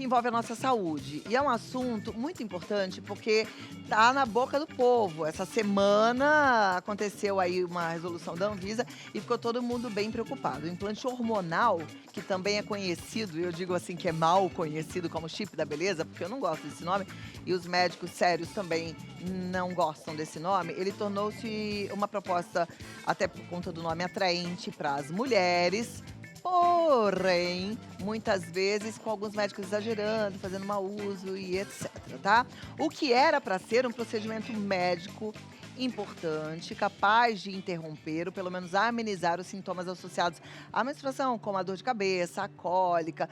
que envolve a nossa saúde. E é um assunto muito importante porque tá na boca do povo. Essa semana aconteceu aí uma resolução da Anvisa e ficou todo mundo bem preocupado. O implante hormonal, que também é conhecido, eu digo assim que é mal conhecido como chip da beleza, porque eu não gosto desse nome, e os médicos sérios também não gostam desse nome, ele tornou-se uma proposta, até por conta do nome atraente para as mulheres. Porém, muitas vezes com alguns médicos exagerando, fazendo mau uso e etc, tá? O que era para ser um procedimento médico importante, capaz de interromper ou pelo menos amenizar os sintomas associados à menstruação, como a dor de cabeça, a cólica,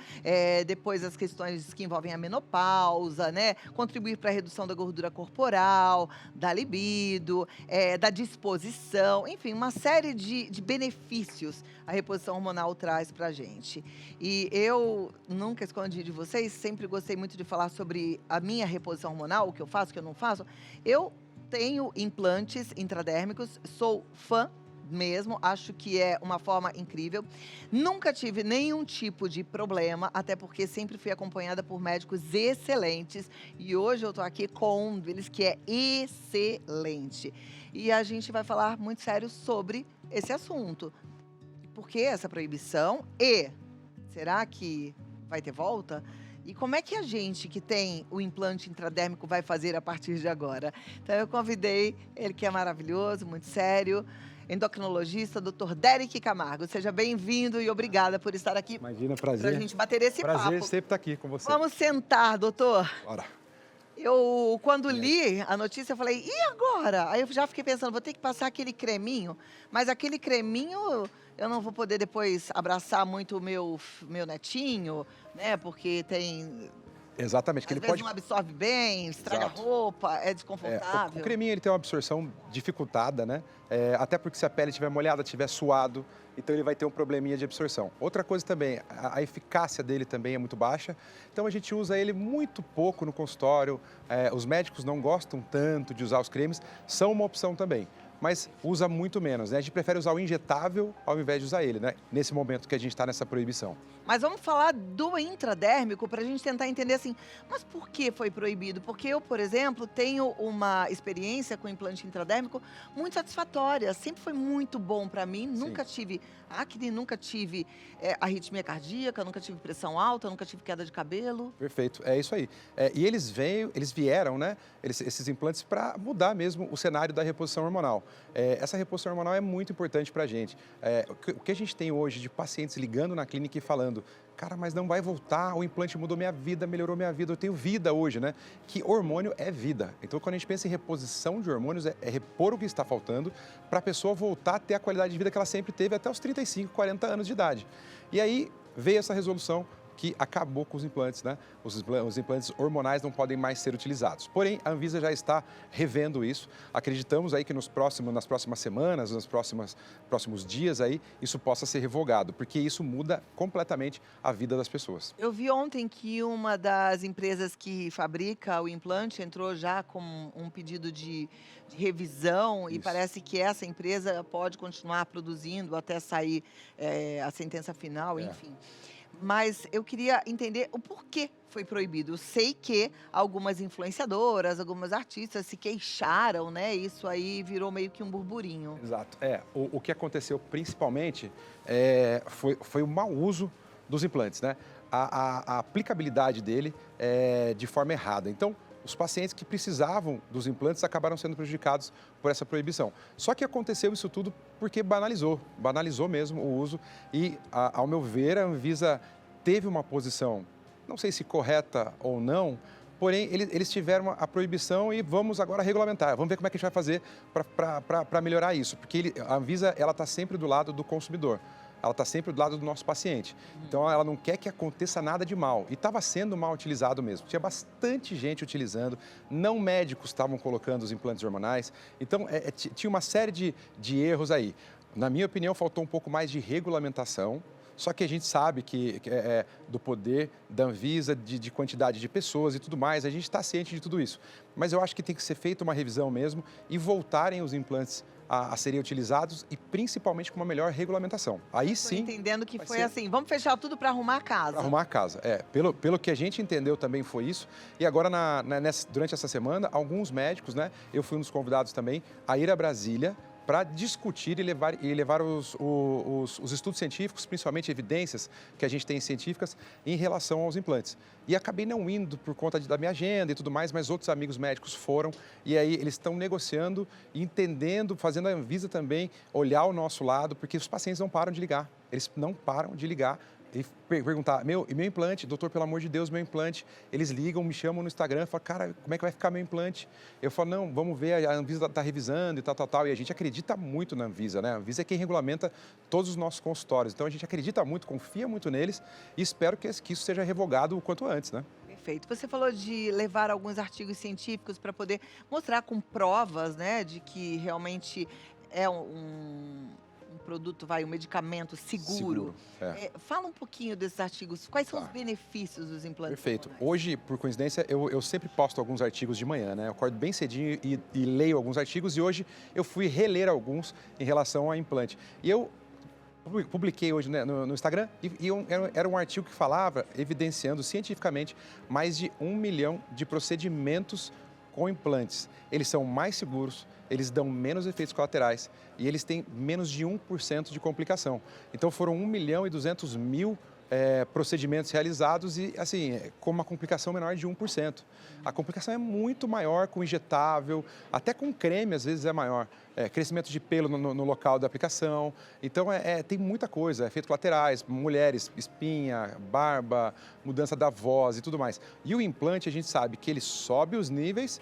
depois as questões que envolvem a menopausa, né? Contribuir para a redução da gordura corporal, da libido, da disposição, enfim, uma série de benefícios a reposição hormonal traz pra gente. E eu nunca escondi de vocês, sempre gostei muito de falar sobre a minha reposição hormonal, o que eu faço, o que eu não faço. Eu tenho implantes intradérmicos, sou fã mesmo, acho que é uma forma incrível. Nunca tive nenhum tipo de problema, até porque sempre fui acompanhada por médicos excelentes. E hoje eu tô aqui com um deles que é excelente. E a gente vai falar muito sério sobre esse assunto. Por que essa proibição? E será que vai ter volta? E como é que a gente que tem o implante intradérmico vai fazer a partir de agora? Então eu convidei ele que é maravilhoso, muito sério, endocrinologista, Dr. Derek Camargo. Seja bem-vindo e obrigada por estar aqui Imagina, para a prazer. gente bater esse Prazer papo. sempre estar aqui com você. Vamos sentar, doutor. Bora. Eu, quando E aí? li a notícia, eu falei, e agora? Aí eu já fiquei pensando, vou ter que passar aquele creminho, mas aquele creminho eu não vou poder depois abraçar muito o meu netinho, né? Porque tem, Exatamente, que às ele vezes pode. não absorve bem, estraga a Exato. roupa, é O desconfortável. creminho ele tem uma absorção dificultada, né? Até porque se a pele estiver molhada, estiver suado, então ele vai ter um probleminha de absorção. Outra coisa também, a eficácia dele também é muito baixa, então a gente usa ele muito pouco no consultório. Os médicos não gostam tanto de usar os cremes, são uma opção também, mas usa muito menos, né? A gente prefere usar o injetável ao invés de usar ele, né? Nesse momento que a gente está nessa proibição. Mas vamos falar do intradérmico para a gente tentar entender assim, mas por que foi proibido? Porque eu, por exemplo, tenho uma experiência com implante intradérmico muito satisfatória. Sempre foi muito bom para mim. Sim. Nunca tive acne, nunca tive arritmia cardíaca, nunca tive pressão alta, nunca tive queda de cabelo. Perfeito, é isso aí. E eles vieram, né, esses implantes para mudar mesmo o cenário da reposição hormonal. Essa reposição hormonal é muito importante para a gente. O que a gente tem hoje de pacientes ligando na clínica e falando, cara, mas não vai voltar, o implante mudou minha vida, melhorou minha vida, eu tenho vida hoje, né? Que hormônio é vida. Então, quando a gente pensa em reposição de hormônios, é repor o que está faltando para a pessoa voltar a ter a qualidade de vida que ela sempre teve até os 35, 40 anos de idade. E aí veio essa resolução que acabou com os implantes, né? Os implantes hormonais não podem mais ser utilizados. Porém, a Anvisa já está revendo isso. Acreditamos aí que nas próximas semanas, nos próximos dias aí, isso possa ser revogado, porque isso muda completamente a vida das pessoas. Eu vi ontem que uma das empresas que fabrica o implante entrou já com um pedido de revisão e Isso. parece que essa empresa pode continuar produzindo até sair a sentença final, É. enfim. Mas eu queria entender o porquê foi proibido. Eu sei que algumas influenciadoras, algumas artistas se queixaram, né? Isso aí virou meio que um burburinho. Exato. O que aconteceu principalmente foi o mau uso dos implantes, né? A aplicabilidade dele de forma errada. Então, os pacientes que precisavam dos implantes acabaram sendo prejudicados por essa proibição. Só que aconteceu isso tudo porque banalizou mesmo o uso e, ao meu ver, a Anvisa teve uma posição, não sei se correta ou não, porém eles tiveram a proibição e vamos agora regulamentar, vamos ver como é que a gente vai fazer para melhorar isso, porque a Anvisa está sempre do lado do consumidor. Ela está sempre do lado do nosso paciente. Então, ela não quer que aconteça nada de mal. E estava sendo mal utilizado mesmo. Tinha bastante gente utilizando, não médicos estavam colocando os implantes hormonais. Então, tinha uma série de erros aí. Na minha opinião, faltou um pouco mais de regulamentação. Só que a gente sabe que do poder da Anvisa, de quantidade de pessoas e tudo mais, a gente está ciente de tudo isso. Mas eu acho que tem que ser feita uma revisão mesmo e voltarem os implantes a serem utilizados e principalmente com uma melhor regulamentação. Aí Tô sim, entendendo que vai foi ser- assim, vamos fechar tudo para arrumar a casa. para arrumar a casa. Pelo que a gente entendeu também foi isso. E agora, durante essa semana, alguns médicos, né? Eu fui um dos convidados também a ir a Brasília para discutir e levar os estudos científicos, principalmente evidências que a gente tem científicas em relação aos implantes. E acabei não indo por conta da minha agenda e tudo mais, mas outros amigos médicos foram e aí eles estão negociando, entendendo, fazendo a Anvisa também olhar o nosso lado, porque os pacientes não param de ligar. Eles não param de ligar e perguntar, e meu implante, doutor, pelo amor de Deus, meu implante. Eles ligam, me chamam no Instagram, falam, cara, como é que vai ficar meu implante? Eu falo, não, vamos ver, a Anvisa está revisando e tal. E a gente acredita muito na Anvisa, né? A Anvisa é quem regulamenta todos os nossos consultórios. Então a gente acredita muito, confia muito neles e espero que isso seja revogado o quanto antes, né? Perfeito. Você falou de levar alguns artigos científicos para poder mostrar com provas, né, de que realmente é um produto, um medicamento seguro. Fala um pouquinho desses artigos. Quais são os Tá. benefícios dos implantes Perfeito. hormonais? Hoje, por coincidência, eu sempre posto alguns artigos de manhã, né? Eu acordo bem cedinho e leio alguns artigos e hoje eu fui reler alguns em relação ao implante. E eu publiquei hoje, né, no Instagram era um artigo que falava, evidenciando cientificamente, mais de 1 milhão de procedimentos com implantes. Eles são mais seguros, eles dão menos efeitos colaterais e eles têm menos de 1% de complicação. Então foram 1.200.000 procedimentos realizados e, assim, com uma complicação menor de 1%. A complicação é muito maior com injetável, até com creme às vezes é maior. Crescimento de pelo no local da aplicação. Então, tem muita coisa, efeitos colaterais, mulheres, espinha, barba, mudança da voz e tudo mais. E o implante, a gente sabe que ele sobe os níveis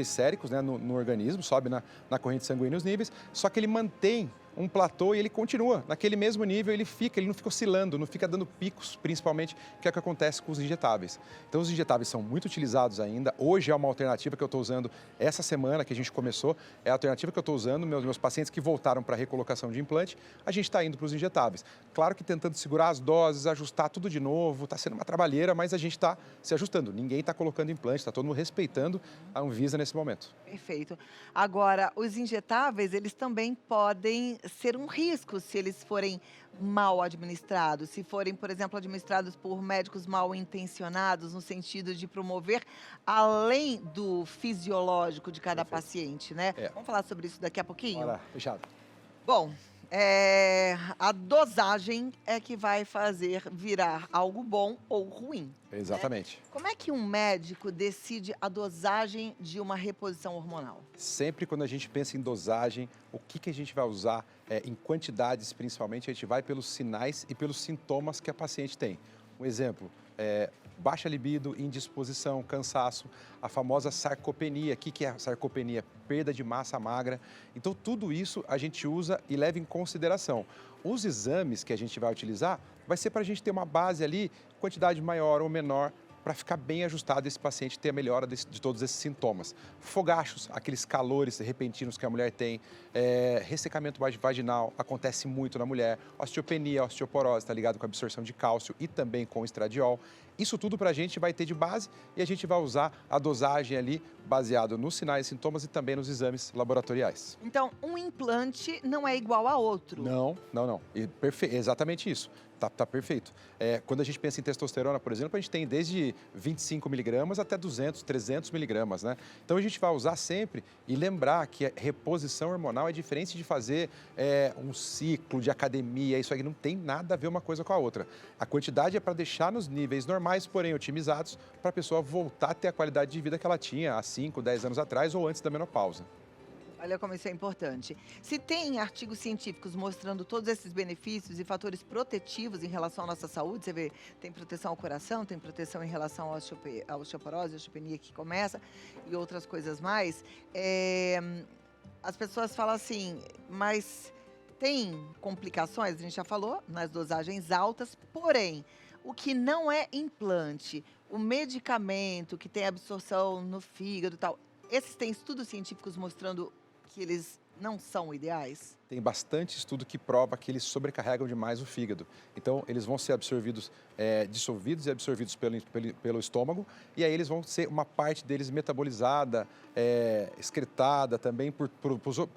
séricos, né, no organismo, sobe na corrente sanguínea os níveis, só que ele mantém um platô e ele continua naquele mesmo nível, ele não fica oscilando, não fica dando picos, principalmente, que é o que acontece com os injetáveis. Então, os injetáveis são muito utilizados ainda. Hoje é uma alternativa que eu estou usando essa semana que a gente começou, é a alternativa que eu estou usando, meus pacientes que voltaram para a recolocação de implante, a gente está indo para os injetáveis. Claro que tentando segurar as doses, ajustar tudo de novo, está sendo uma trabalheira, mas a gente está se ajustando. Ninguém está colocando implante, está todo mundo respeitando a Anvisa nesse momento. Perfeito. Agora, os injetáveis, eles também podem ser um risco se eles forem mal administrados, se forem, por exemplo, administrados por médicos mal intencionados, no sentido de promover além do fisiológico de cada Perfeito. paciente, né? Vamos falar sobre isso daqui a pouquinho? Bora, fechado. Bom, a dosagem é que vai fazer virar algo bom ou ruim. Exatamente. Como é que um médico decide a dosagem de uma reposição hormonal? Sempre quando a gente pensa em dosagem, o que a gente vai usar, em quantidades principalmente, a gente vai pelos sinais e pelos sintomas que a paciente tem. Um exemplo, baixa libido, indisposição, cansaço, a famosa sarcopenia. O que é a sarcopenia? Perda de massa magra. Então, tudo isso a gente usa e leva em consideração. Os exames que a gente vai utilizar vai ser para a gente ter uma base ali, quantidade maior ou menor, para ficar bem ajustado esse paciente ter a melhora de todos esses sintomas. Fogachos, aqueles calores repentinos que a mulher tem, ressecamento vaginal, acontece muito na mulher, osteopenia, osteoporose, está ligado com a absorção de cálcio e também com o estradiol. Isso tudo para a gente vai ter de base e a gente vai usar a dosagem ali baseado nos sinais e sintomas e também nos exames laboratoriais. Então, um implante não é igual a outro. Não. Exatamente isso. Tá perfeito. Quando a gente pensa em testosterona, por exemplo, a gente tem desde 25 miligramas até 200, 300 miligramas, né? Então a gente vai usar sempre e lembrar que a reposição hormonal é diferente de fazer um ciclo de academia, isso aí não tem nada a ver uma coisa com a outra. A quantidade é para deixar nos níveis normais, porém otimizados, para a pessoa voltar a ter a qualidade de vida que ela tinha há 5, 10 anos atrás ou antes da menopausa. Olha como isso é importante. Se tem artigos científicos mostrando todos esses benefícios e fatores protetivos em relação à nossa saúde, você vê, tem proteção ao coração, tem proteção em relação à osteoporose, à osteopenia que começa e outras coisas mais, as pessoas falam assim, mas tem complicações, a gente já falou, nas dosagens altas, porém, o que não é implante, o medicamento que tem absorção no fígado e tal, esses têm estudos científicos mostrando que eles não são ideais? Tem bastante estudo que prova que eles sobrecarregam demais o fígado. Então, eles vão ser absorvidos, dissolvidos e absorvidos pelo estômago, e aí eles vão ser uma parte deles metabolizada, excretada também por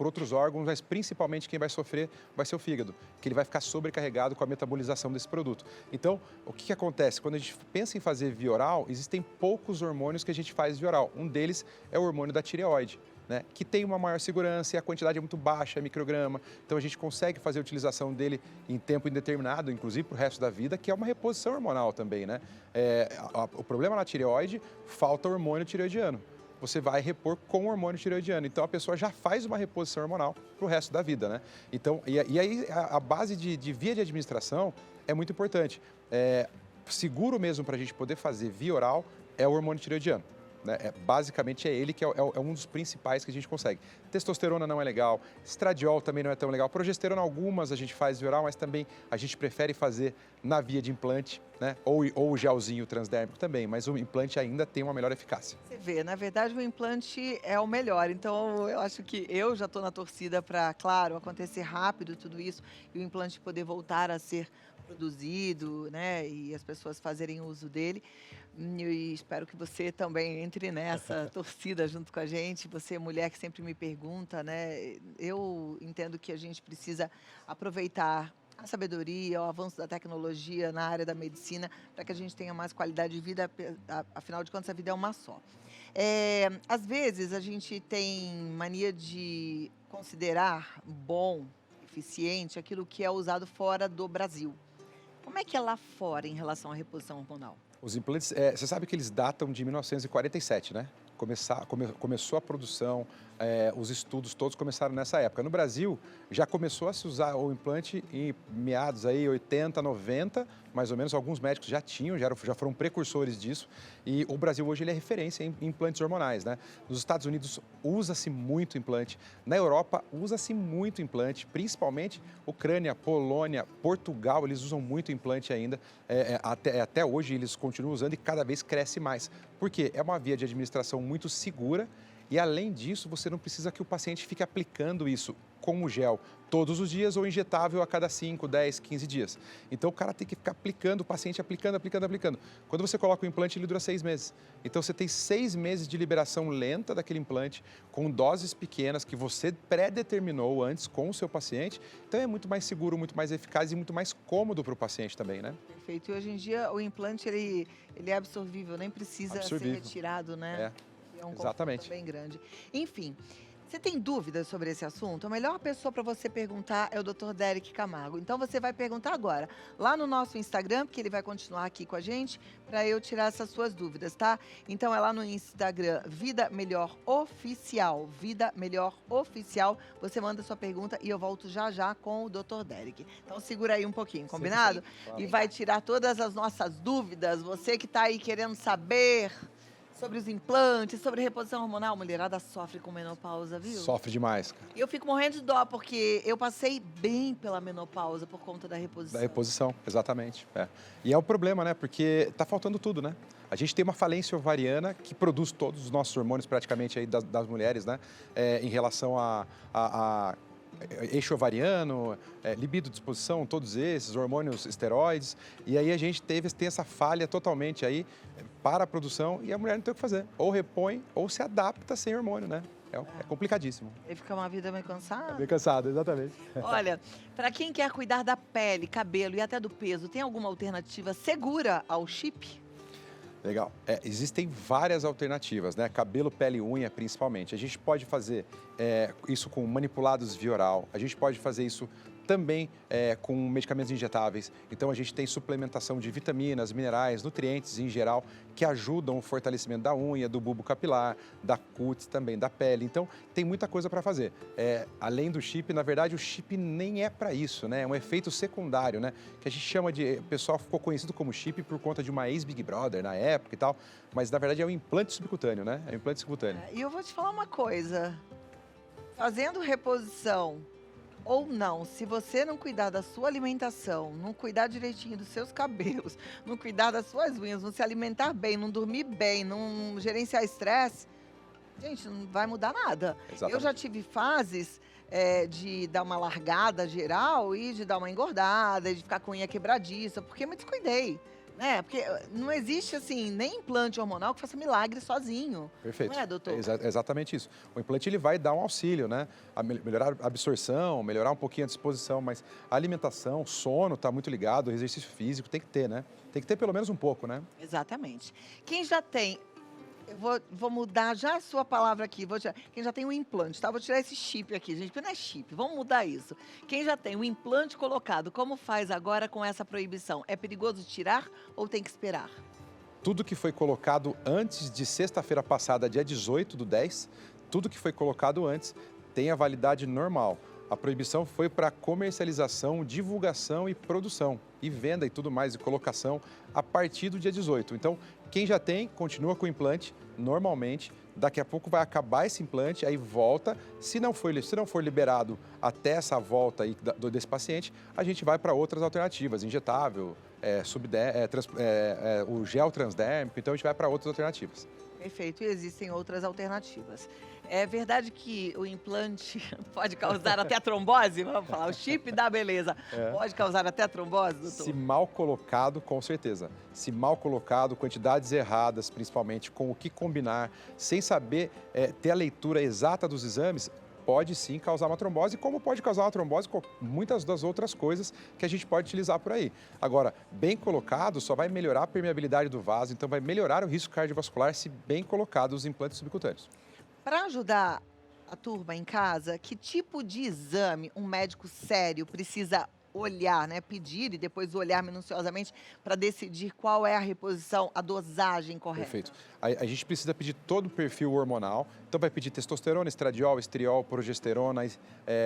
outros órgãos, mas principalmente quem vai sofrer vai ser o fígado, que ele vai ficar sobrecarregado com a metabolização desse produto. Então, o que acontece? Quando a gente pensa em fazer via oral, existem poucos hormônios que a gente faz via oral. Um deles é o hormônio da tireoide, né, que tem uma maior segurança e a quantidade é muito baixa, é micrograma. Então a gente consegue fazer a utilização dele em tempo indeterminado, inclusive para o resto da vida, que é uma reposição hormonal também, né? O problema na tireoide, falta hormônio tireoidiano. Você vai repor com hormônio tireoidiano. Então a pessoa já faz uma reposição hormonal para o resto da vida, né? Então, e aí a base de via de administração é muito importante. Seguro mesmo para a gente poder fazer via oral é o hormônio tireoidiano. Né? Basicamente é ele que é um dos principais que a gente consegue. Testosterona não é legal, estradiol também não é tão legal, progesterona algumas a gente faz via oral, mas também a gente prefere fazer na via de implante, né? Ou o gelzinho transdérmico também, mas o implante ainda tem uma melhor eficácia. Você vê, na verdade o implante é o melhor, então eu acho que eu já estou na torcida para, claro, acontecer rápido tudo isso e o implante poder voltar a ser produzido, né, e as pessoas fazerem uso dele. E espero que você também entre nessa torcida junto com a gente. Você é mulher que sempre me pergunta, né? Eu entendo que a gente precisa aproveitar a sabedoria, o avanço da tecnologia na área da medicina para que a gente tenha mais qualidade de vida, afinal de contas a vida é uma só. Às vezes a gente tem mania de considerar bom, eficiente, aquilo que é usado fora do Brasil. Como é que é lá fora em relação à reposição hormonal? Os implantes, você sabe que eles datam de 1947, né? Começou a produção, os estudos todos começaram nessa época. No Brasil, já começou a se usar o implante em meados aí, 80, 90, mais ou menos. Alguns médicos já tinham, já foram precursores disso. E o Brasil hoje ele é referência em implantes hormonais, né? Nos Estados Unidos usa-se muito implante. Na Europa usa-se muito implante, principalmente Ucrânia, Polônia, Portugal, eles usam muito implante ainda. Até hoje eles continuam usando e cada vez cresce mais. Por quê? É uma via de administração muito segura e, além disso, você não precisa que o paciente fique aplicando isso com o gel todos os dias ou injetável a cada 5, 10, 15 dias. Então, o cara tem que ficar aplicando, o paciente aplicando. Quando você coloca o implante, ele dura 6 meses. Então, você tem 6 meses de liberação lenta daquele implante, com doses pequenas que você pré-determinou antes com o seu paciente. Então, é muito mais seguro, muito mais eficaz e muito mais cômodo para o paciente também, né? Perfeito. E hoje em dia, o implante, ele é absorvível, nem precisa ser retirado, né? É um exatamente. Conforto bem grande. Enfim, você tem dúvidas sobre esse assunto? A melhor pessoa para você perguntar é o Dr. Derek Camargo. Então você vai perguntar agora, lá no nosso Instagram, porque ele vai continuar aqui com a gente, para eu tirar essas suas dúvidas, tá? Então é lá no Instagram, Vida Melhor Oficial. Vida Melhor Oficial. Você manda sua pergunta e eu volto já já com o Dr. Derek. Então segura aí um pouquinho, combinado? Sim. E vai tirar todas as nossas dúvidas. Você que está aí querendo saber sobre os implantes, sobre reposição hormonal, mulherada sofre com menopausa, viu? Sofre demais, cara. E eu fico morrendo de dó, porque eu passei bem pela menopausa por conta da reposição. Da reposição, exatamente. E é um problema, né? Porque tá faltando tudo, né? A gente tem uma falência ovariana que produz todos os nossos hormônios praticamente aí das mulheres, né? Em relação a eixo ovariano, libido, disposição, todos esses, hormônios esteroides. E aí a gente tem essa falha totalmente aí para a produção e a mulher não tem o que fazer. Ou repõe ou se adapta sem hormônio, né? É complicadíssimo. E fica uma vida meio cansada. Bem cansado, exatamente. Olha, para quem quer cuidar da pele, cabelo e até do peso, tem alguma alternativa segura ao chip? Legal. Existem várias alternativas, né? Cabelo, pele e unha, principalmente. A gente pode fazer isso com manipulados via oral. A gente pode fazer isso também com medicamentos injetáveis. Então, a gente tem suplementação de vitaminas, minerais, nutrientes em geral, que ajudam o fortalecimento da unha, do bulbo capilar, da cutis também, da pele. Então, tem muita coisa para fazer. Além do chip, na verdade, o chip nem é para isso, né? É um efeito secundário, né? Que a gente chama de... O pessoal ficou conhecido como chip por conta de uma ex-Big Brother na época e tal, mas, na verdade, é um implante subcutâneo, né? É um implante subcutâneo. E eu vou te falar uma coisa. Fazendo reposição ou não, se você não cuidar da sua alimentação, não cuidar direitinho dos seus cabelos, não cuidar das suas unhas, não se alimentar bem, não dormir bem, não gerenciar estresse, gente, não vai mudar nada. Exatamente. Eu já tive fases de dar uma largada geral e de dar uma engordada, de ficar com unha quebradiça, porque eu me descuidei. Né? Porque não existe, assim, nem implante hormonal que faça milagre sozinho. Perfeito. Não é, doutor? Exatamente isso. O implante ele vai dar um auxílio, né? Melhorar a absorção, melhorar um pouquinho a disposição, mas a alimentação, sono está muito ligado, o exercício físico tem que ter, né? Tem que ter pelo menos um pouco, né? Exatamente. Quem já tem. Eu vou mudar já a sua palavra aqui. Quem já tem um implante, tá? Vou tirar esse chip aqui, gente, porque não é chip. Vamos mudar isso. Quem já tem um implante colocado, como faz agora com essa proibição? É perigoso tirar ou tem que esperar? Tudo que foi colocado antes de sexta-feira passada, dia 18/10, tudo que foi colocado antes tem a validade normal. A proibição foi para comercialização, divulgação e produção, e venda e tudo mais, e colocação a partir do dia 18. Então, quem já tem, continua com o implante normalmente. Daqui a pouco vai acabar esse implante, aí volta. Se não for liberado até essa volta aí desse paciente, a gente vai para outras alternativas, injetável, o gel transdérmico, então a gente vai para outras alternativas. Perfeito, e existem outras alternativas. É verdade que o implante pode causar até trombose? Vamos falar, o chip da beleza pode causar até trombose, doutor? Se mal colocado, com certeza. Se mal colocado, quantidades erradas, principalmente, com o que combinar, sem saber ter a leitura exata dos exames, pode sim causar uma trombose, como pode causar uma trombose com muitas das outras coisas que a gente pode utilizar por aí. Agora, bem colocado, só vai melhorar a permeabilidade do vaso, então vai melhorar o risco cardiovascular se bem colocados os implantes subcutâneos. Para ajudar a turma em casa, que tipo de exame um médico sério precisa olhar, né? Pedir e depois olhar minuciosamente para decidir qual é a reposição, a dosagem correta? Perfeito. A gente precisa pedir todo o perfil hormonal, então vai pedir testosterona, estradiol, estriol, progesterona,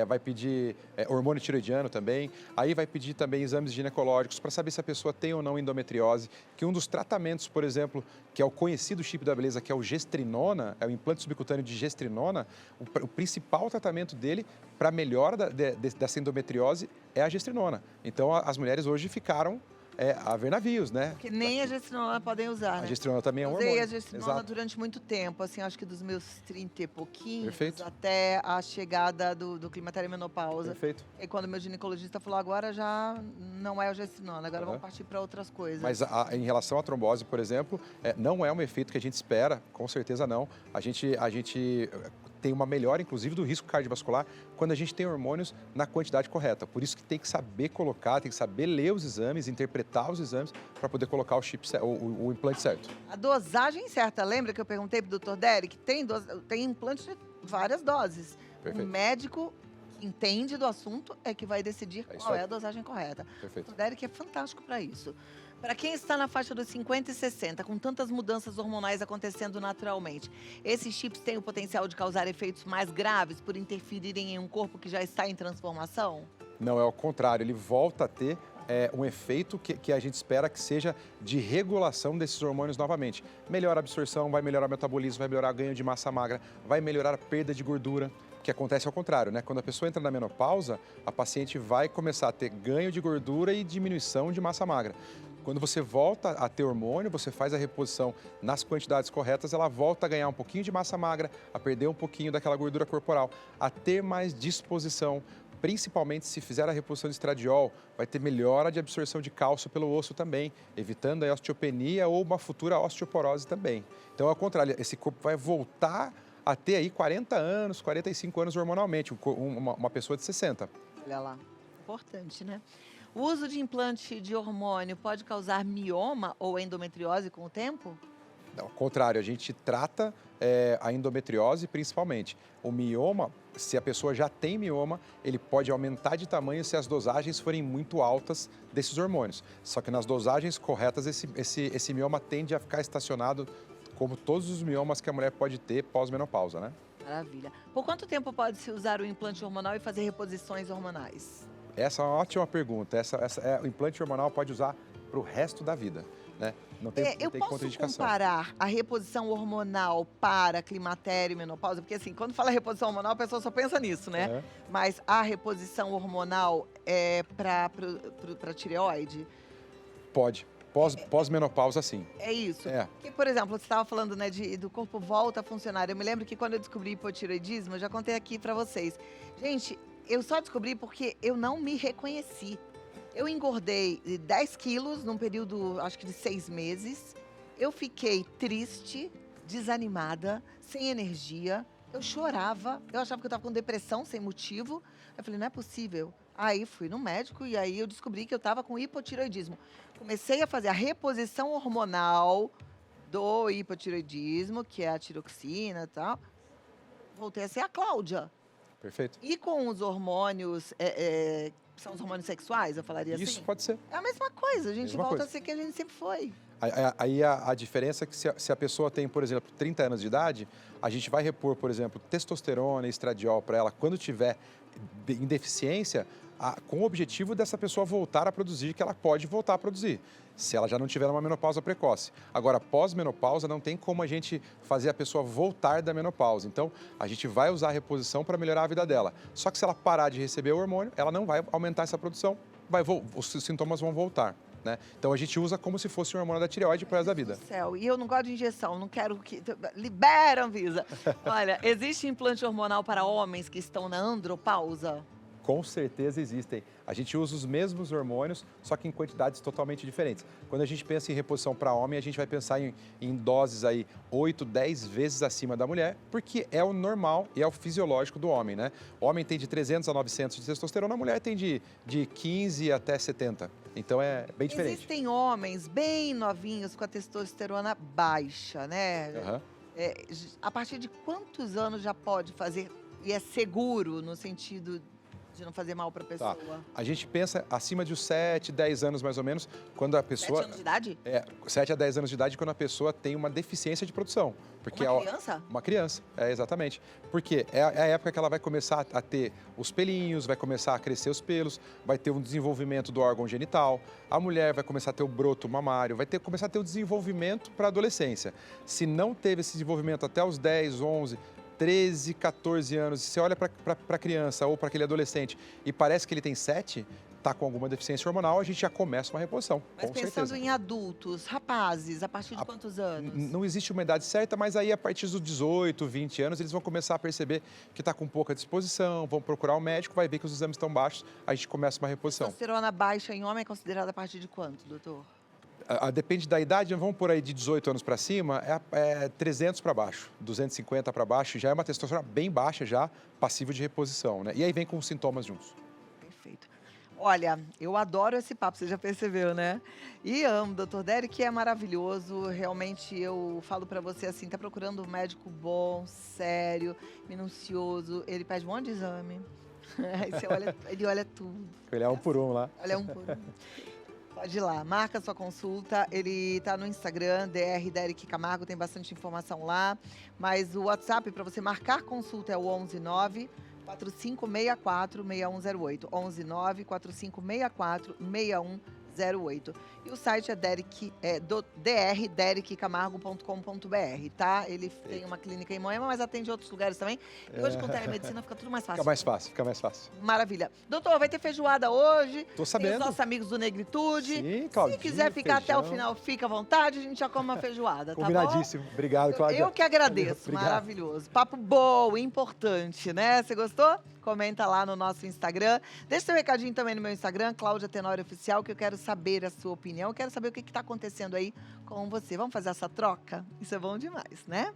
vai pedir hormônio tiroidiano também, aí vai pedir também exames ginecológicos para saber se a pessoa tem ou não endometriose, que um dos tratamentos, por exemplo, que é o conhecido chip da beleza, que é o gestrinona, é o implante subcutâneo de gestrinona, o principal tratamento dele para melhora dessa endometriose é a gestrinona. Então, as mulheres hoje ficaram a ver navios, né? Porque nem a gestrinona podem usar, né? A gestrinona também é um hormônio. Usei a gestrinona Exato. durante muito tempo, assim, acho que dos meus 30 e pouquinhos Perfeito. até a chegada do climatério e menopausa. Perfeito. E quando meu ginecologista falou, agora já não é a gestrinona, agora vamos partir para outras coisas. Mas em relação à trombose, por exemplo, não é um efeito que a gente espera, com certeza não. A gente tem uma melhora, inclusive, do risco cardiovascular quando a gente tem hormônios na quantidade correta. Por isso que tem que saber colocar, tem que saber ler os exames, interpretar os exames para poder colocar o implante certo. A dosagem certa, lembra que eu perguntei para o Dr. Derek? Tem implante de várias doses. Perfeito. O médico que entende do assunto é que vai decidir isso qual aí. é a dosagem correta. Perfeito. O Dr. Derek é fantástico para isso. Para quem está na faixa dos 50 e 60, com tantas mudanças hormonais acontecendo naturalmente, esses chips têm o potencial de causar efeitos mais graves por interferirem em um corpo que já está em transformação? Não, é ao contrário, ele volta a ter um efeito que a gente espera que seja de regulação desses hormônios novamente. Melhora a absorção, vai melhorar o metabolismo, vai melhorar o ganho de massa magra, vai melhorar a perda de gordura, que acontece ao contrário, né? Quando a pessoa entra na menopausa, a paciente vai começar a ter ganho de gordura e diminuição de massa magra. Quando você volta a ter hormônio, você faz a reposição nas quantidades corretas, ela volta a ganhar um pouquinho de massa magra, a perder um pouquinho daquela gordura corporal, a ter mais disposição. Principalmente se fizer a reposição de estradiol, vai ter melhora de absorção de cálcio pelo osso também, evitando a osteopenia ou uma futura osteoporose também. Então, ao contrário, esse corpo vai voltar a ter aí 40 anos, 45 anos hormonalmente, uma pessoa de 60. Olha lá, importante, né? O uso de implante de hormônio pode causar mioma ou endometriose com o tempo? Ao contrário, a gente trata a endometriose principalmente. O mioma, se a pessoa já tem mioma, ele pode aumentar de tamanho se as dosagens forem muito altas desses hormônios. Só que nas dosagens corretas, esse mioma tende a ficar estacionado como todos os miomas que a mulher pode ter pós-menopausa, né? Maravilha. Por quanto tempo pode-se usar o implante hormonal e fazer reposições hormonais? Essa é uma ótima pergunta. O implante hormonal pode usar para o resto da vida, né? Não tem Eu posso contraindicação. comparar a reposição hormonal para climatério e menopausa? Porque assim, quando fala reposição hormonal, a pessoa só pensa nisso, né? Uhum. Mas a reposição hormonal é para tireoide? Pode. Pós-menopausa, sim. É isso. É. Que, por exemplo, você estava falando, né, do corpo volta a funcionar. Eu me lembro que quando eu descobri hipotireoidismo, eu já contei aqui pra vocês. Gente, eu só descobri porque eu não me reconheci. Eu engordei 10 quilos num período, acho que de 6 meses. Eu fiquei triste, desanimada, sem energia. Eu chorava. Eu achava que eu estava com depressão sem motivo. Eu falei, não é possível. Aí fui no médico e aí eu descobri que eu estava com hipotireoidismo. Comecei a fazer a reposição hormonal do hipotireoidismo, que é a tiroxina e tal. Voltei a ser a Cláudia. Perfeito. E com os hormônios, são os hormônios sexuais, eu falaria Isso assim? pode ser. É a mesma coisa, a gente Mesma volta coisa. a ser quem a gente sempre foi. Aí a diferença é que se a pessoa tem, por exemplo, 30 anos de idade, a gente vai repor, por exemplo, testosterona e estradiol para ela quando tiver em deficiência, com o objetivo dessa pessoa voltar a produzir, que ela pode voltar a produzir, se ela já não tiver uma menopausa precoce. Agora, pós-menopausa, não tem como a gente fazer a pessoa voltar da menopausa. Então, a gente vai usar a reposição para melhorar a vida dela. Só que se ela parar de receber o hormônio, ela não vai aumentar essa produção, os sintomas vão voltar. Né? Então a gente usa como se fosse um hormônio da tireoide para o resto da vida. Do céu, e eu não gosto de injeção, não quero que... Libera, Anvisa! Olha, existe implante hormonal para homens que estão na andropausa? Com certeza existem. A gente usa os mesmos hormônios, só que em quantidades totalmente diferentes. Quando a gente pensa em reposição para homem, a gente vai pensar em doses aí 8, 10 vezes acima da mulher, porque é o normal e é o fisiológico do homem, né? O homem tem de 300 a 900 de testosterona, a mulher tem de 15 até 70. Então é bem diferente. Existem homens bem novinhos com a testosterona baixa, né? Uhum. A partir de quantos anos já pode fazer e é seguro no sentido de não fazer mal para a pessoa? Tá. A gente pensa acima de 7, 10 anos mais ou menos, quando a pessoa... 7 anos de idade? 7 a 10 anos de idade, quando a pessoa tem uma deficiência de produção. Porque Uma criança? Uma criança, exatamente. Porque é a época que ela vai começar a ter os pelinhos, vai começar a crescer os pelos, vai ter um desenvolvimento do órgão genital, a mulher vai começar a ter o broto mamário, vai começar a ter o desenvolvimento para a adolescência. Se não teve esse desenvolvimento até os 10, 11... 13, 14 anos, e você olha para a criança ou para aquele adolescente e parece que ele tem 7, está com alguma deficiência hormonal, a gente já começa uma reposição, Mas com pensando certeza. em adultos, rapazes, a partir de quantos anos? Não existe uma idade certa, mas aí a partir dos 18, 20 anos, eles vão começar a perceber que está com pouca disposição, vão procurar um médico, vai ver que os exames estão baixos, a gente começa uma reposição. Testosterona baixa em homem é considerada a partir de quanto, doutor? Depende da idade, vamos por aí de 18 anos para cima, 300 para baixo, 250 para baixo, já é uma testosterona bem baixa, já passível de reposição, né? E aí vem com os sintomas juntos. Perfeito. Olha, eu adoro esse papo, você já percebeu, né? E amo, doutor Derek, é maravilhoso. Realmente, eu falo pra você assim, tá procurando um médico bom, sério, minucioso. Ele pede um monte de exame. Aí você olha, ele olha tudo. Olhar um por um lá. Olha um por um. Pode ir lá, marca sua consulta. Ele tá no Instagram, DR Derek Camargo, tem bastante informação lá. Mas o WhatsApp para você marcar consulta é o 119 4564 6108. 119 4564 6108. E o site é drdereccamargo.com.br, tá? Ele tem uma clínica em Moema, mas atende outros lugares também. E hoje com telemedicina fica tudo mais fácil. Fica mais fácil. Maravilha. Doutor, vai ter feijoada hoje. Tô sabendo. Tem os nossos amigos do Negritude. Sim, Claudinho, Se quiser ficar feijão. até o final, fica à vontade. A gente já come uma feijoada, tá bom? Combinadíssimo. Obrigado, Cláudia. Eu que agradeço. Obrigado. Maravilhoso. Papo bom, importante, né? Você gostou? Comenta lá no nosso Instagram. Deixa seu recadinho também no meu Instagram, Cláudia Tenório Oficial, que eu quero saber a sua opinião. Eu quero saber o que está acontecendo aí com você. Vamos fazer essa troca? Isso é bom demais, né?